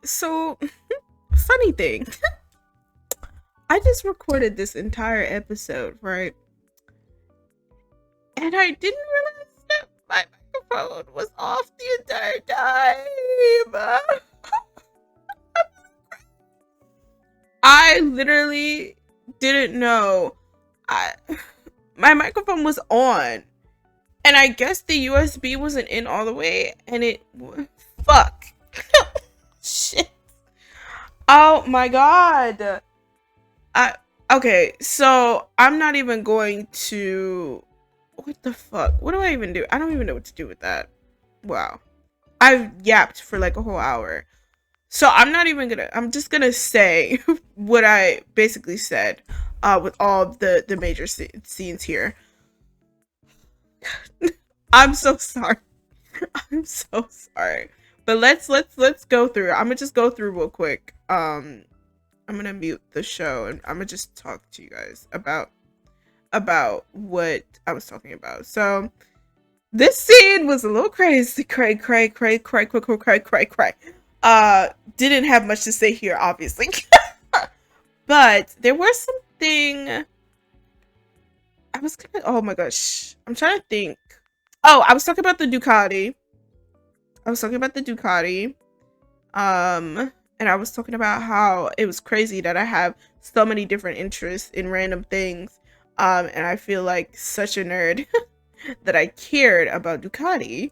So, funny thing, I just recorded this entire episode, right? And I didn't realize that my microphone was off the entire time. I literally didn't know. I My microphone was on, and I guess the USB wasn't in all the way, and fuck. Shit. Oh my god. I Okay, so I'm not even going to. What the fuck? What do I even do? I don't even know what to do with that. Wow. I've yapped for like a whole hour. So I'm just gonna say what I basically said with all of the major scenes here. I'm so sorry. I'm so sorry. But let's go through. I'm gonna just go through real quick. I'm gonna mute the show and I'm gonna just talk to you guys about what I was talking about. So this scene was a little crazy. Cray. Didn't have much to say here, obviously. But there was something I was gonna. Oh my gosh, I'm trying to think. Oh, I was talking about the Ducati. And I was talking about how it was crazy that I have so many different interests in random things. And I feel like such a nerd that I cared about Ducati.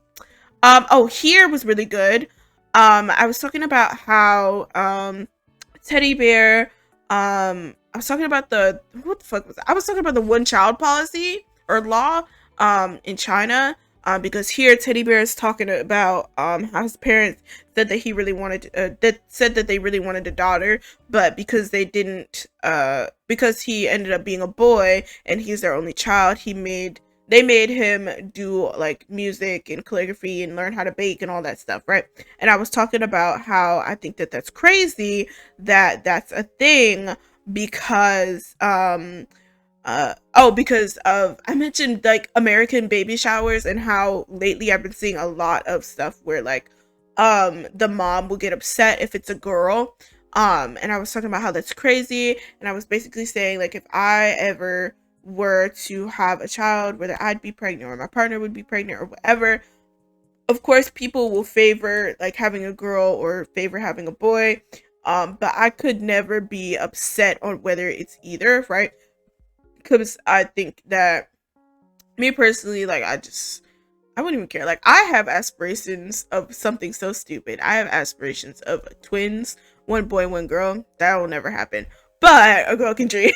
Oh, here was really good. I was talking about how Teddy Bear. I was talking about what the fuck was that? I was talking about the one child policy or law in China. Because here Teddy Bear is talking about how his parents said that he really wanted that they really wanted a daughter, but because they didn't because he ended up being a boy and he's their only child, they made him do like music and calligraphy and learn how to bake and all that stuff, right? And I was talking about how I think that that's crazy that that's a thing because because of I mentioned like American baby showers and how lately I've been seeing a lot of stuff where like the mom will get upset if it's a girl. And I was talking about how that's crazy, and I was basically saying like if I ever were to have a child, whether I'd be pregnant or my partner would be pregnant or whatever, of course people will favor like having a girl or favor having a boy. But I could never be upset on whether it's either, right? Because I think that me personally, like I wouldn't even care. Like I have aspirations of something so stupid. I have aspirations of twins, one boy, one girl. That will never happen. But a girl can dream.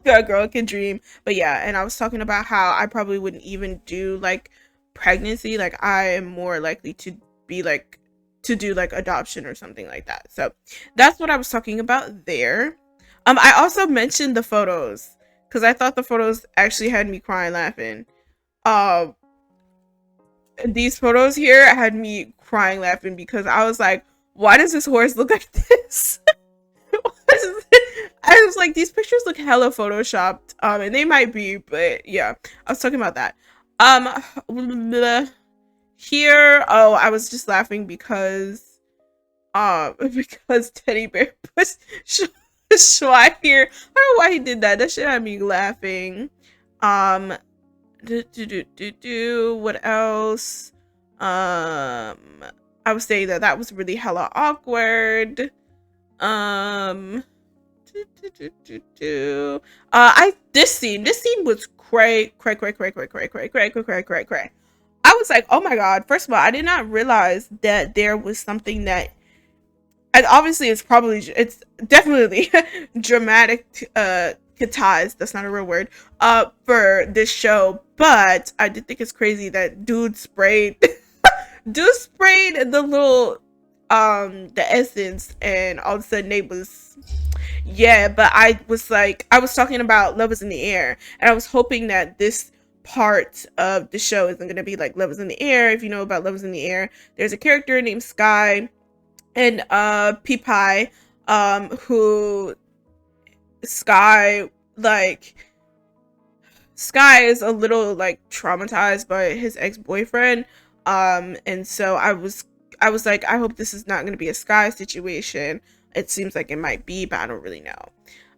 A girl can dream. But yeah, and I was talking about how I probably wouldn't even do like pregnancy. Like I am more likely to be like to do like adoption or something like that. So that's what I was talking about there. I also mentioned the photos because I thought the photos actually had me crying laughing. Um, these photos here had me crying laughing because I was like, why does this horse look like this? I was like, these pictures look hella photoshopped. And they might be, but yeah, I was talking about that. Um, Here, oh, I was just laughing because because Teddy Bear was Schwei here. I don't know why he did that. That shit had me laughing. Um, what else? I was saying that was really hella awkward. Um, this scene was cray. I was like, oh my god. First of all, I did not realize that there was something that, and obviously it's definitely dramatic catized, that's not a real word, for this show, but I did think it's crazy that dude sprayed the little the essence, and all of a sudden it was, yeah. But I was talking about Love is in the Air, and I was hoping that this part of the show isn't going to be like Love is in the Air. If you know about Love is in the Air, there's a character named Sky and Peepie, who Sky like Sky is a little like traumatized by his ex-boyfriend, and so I was like, I hope this is not going to be a Sky situation. It seems like it might be, but I don't really know.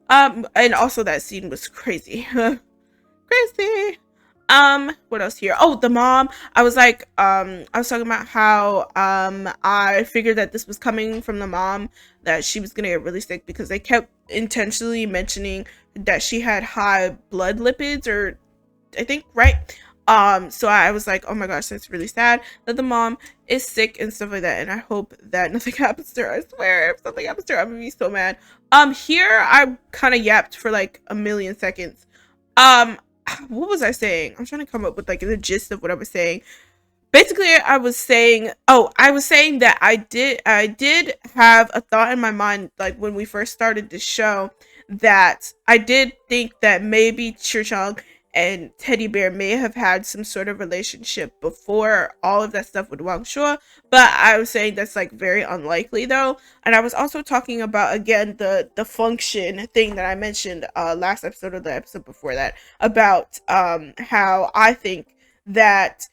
And also that scene was crazy. Crazy. What else here? Oh, the mom. I was like, I was talking about how I figured that this was coming from the mom, that she was gonna get really sick because they kept intentionally mentioning that she had high blood lipids, or I think, right? So I was like, oh my gosh, that's really sad that the mom is sick and stuff like that, and I hope that nothing happens to her. I swear, if something happens to her, I'm gonna be so mad. Here I kind of yapped for like a million seconds. What was I saying? I'm trying to come up with like the gist of what I was saying. Basically, I was saying that I did have a thought in my mind, like when we first started the show, that I did think that maybe Churchong and Teddy Bear may have had some sort of relationship before all of that stuff with Wang Shuo, but I was saying that's like very unlikely though. And I was also talking about, again, the function thing that I mentioned last episode, or the episode before that, about how I think that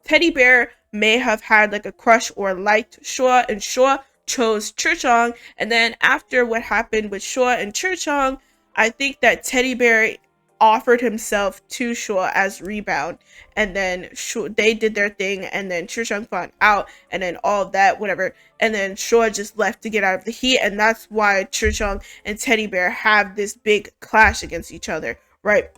Teddy Bear may have had like a crush or liked Shuo, and Shuo chose Churchong. And then after what happened with Shuo and Churchong, I think that Teddy Bear offered himself to Shuo as rebound, and then they did their thing, and then Churchong found out, and then all of that, whatever, and then Shuo just left to get out of the heat, and that's why Churchong and Teddy Bear have this big clash against each other, right?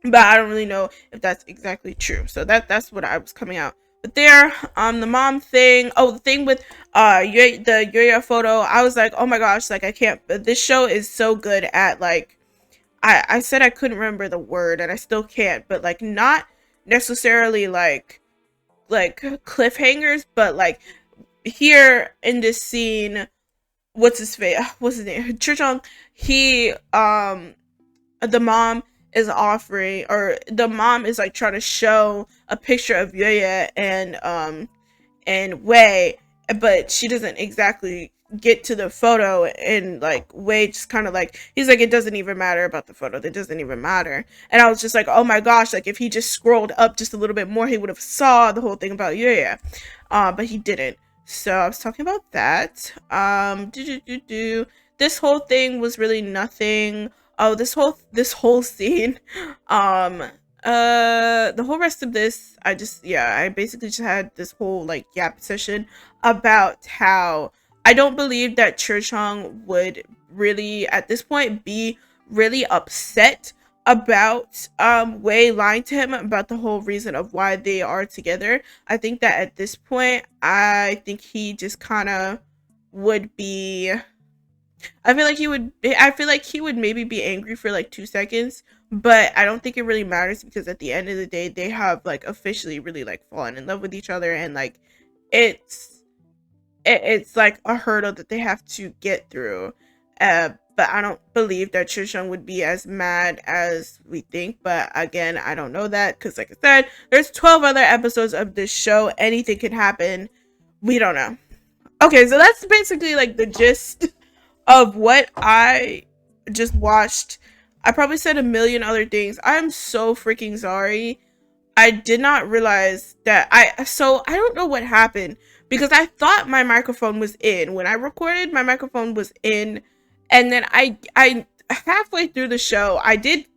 But I don't really know if that's exactly true. So that's what I was coming out. But there, the mom thing. Oh, the thing with the Yo-Yo photo. I was like, oh my gosh, like I can't. This show is so good at like, I said I couldn't remember the word, and I still can't. But like, not necessarily like cliffhangers, but like here in this scene, what's his face? What's his name? Churchong. He the mom is offering, or the mom is like trying to show a picture of Yuya and Wei, but she doesn't exactly get to the photo, and like Wei just kind of like, he's like, it doesn't even matter about the photo, it doesn't even matter. And I was just like, oh my gosh, like if he just scrolled up just a little bit more, he would have saw the whole thing about Yuya, but he didn't. So I was talking about that. This whole thing was really nothing. Oh, this whole scene, the whole rest of this, I basically just had this whole like yap session about how I don't believe that Churchong would really at this point be really upset about Wei lying to him about the whole reason of why they are together. I think that at this point, I think he just kind of would be, I feel like he would maybe be angry for like 2 seconds, but I don't think it really matters, because at the end of the day, they have like officially really like fallen in love with each other, and like it's like a hurdle that they have to get through. But I don't believe that Churchong would be as mad as we think. But again, I don't know that, because like I said, there's 12 other episodes of this show. Anything can happen. We don't know. Okay, so that's basically like the gist of what I just watched. I probably said a million other things. I'm so freaking sorry. I did not realize that I don't know what happened, because I thought my microphone was in. When I recorded, my microphone was in, and then I halfway through the show, I did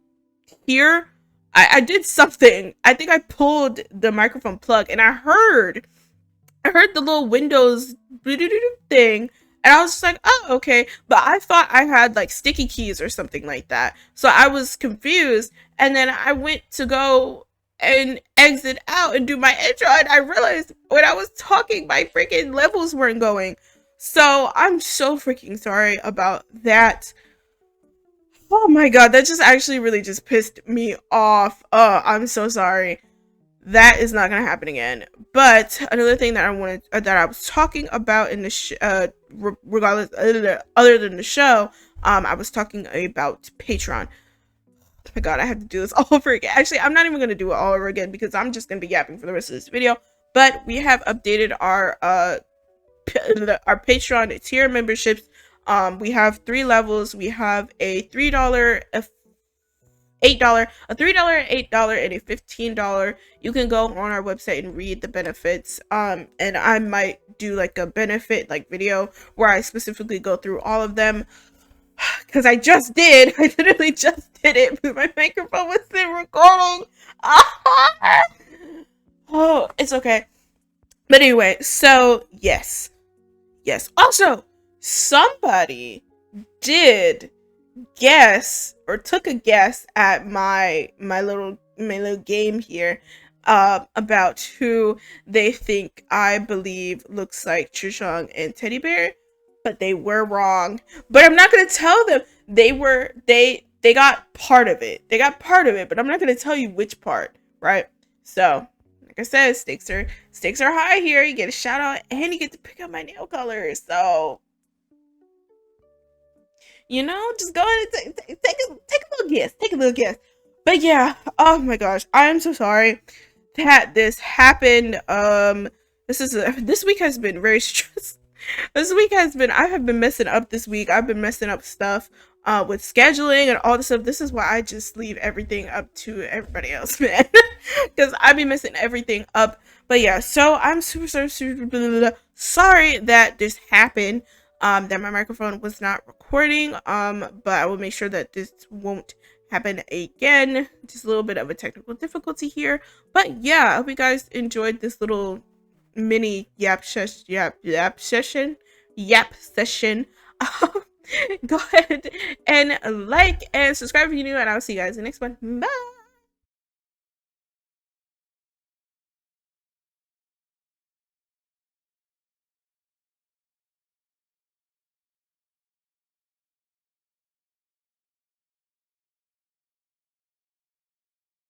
hear, I did something. I think I pulled the microphone plug, and I heard the little Windows thing, and I was just like, oh, okay. But I thought I had like sticky keys or something like that. So I was confused. And then I went to go and exit out and do my intro, and I realized when I was talking, my freaking levels weren't going. So I'm so freaking sorry about that. Oh my god, that just actually really just pissed me off. I'm so sorry. That is not gonna happen again. But another thing that I was talking about in the regardless, other than the show, I was talking about Patreon. Oh my god, I have to do this all over again. Actually, I'm not even gonna do it all over again, because I'm just gonna be yapping for the rest of this video. But we have updated our Patreon tier memberships. We have 3 levels. We have a $3 $8, a $3, $8, and a $15. You can go on our website and read the benefits. And I might do like a benefit like video where I specifically go through all of them, because I just did. I literally just did it, but my microphone wasn't recording. Oh, it's okay. But anyway, so yes. Also, somebody did guess or took a guess at my little game here, about who they think I believe looks like Chuseong and Teddy Bear, but they were wrong. But I'm not gonna tell them. They got part of it. They got part of it, but I'm not gonna tell you which part, right? So, like I said, stakes are high here. You get a shout out and you get to pick out my nail colors. So, you know, just go ahead and take a little guess. Take a little guess. But yeah, oh my gosh, I am so sorry that this happened. This week has been very stressful. I have been messing up this week. I've been messing up stuff with scheduling and all this stuff. This is why I just leave everything up to everybody else, man. Because I be messing everything up. But yeah, so I'm super sorry that this happened. That my microphone was not recording. But I will make sure that this won't happen again. Just a little bit of a technical difficulty here. But yeah, I hope you guys enjoyed this little mini yap session. Go ahead and like and subscribe if you're new, and I'll see you guys in the next one. Bye.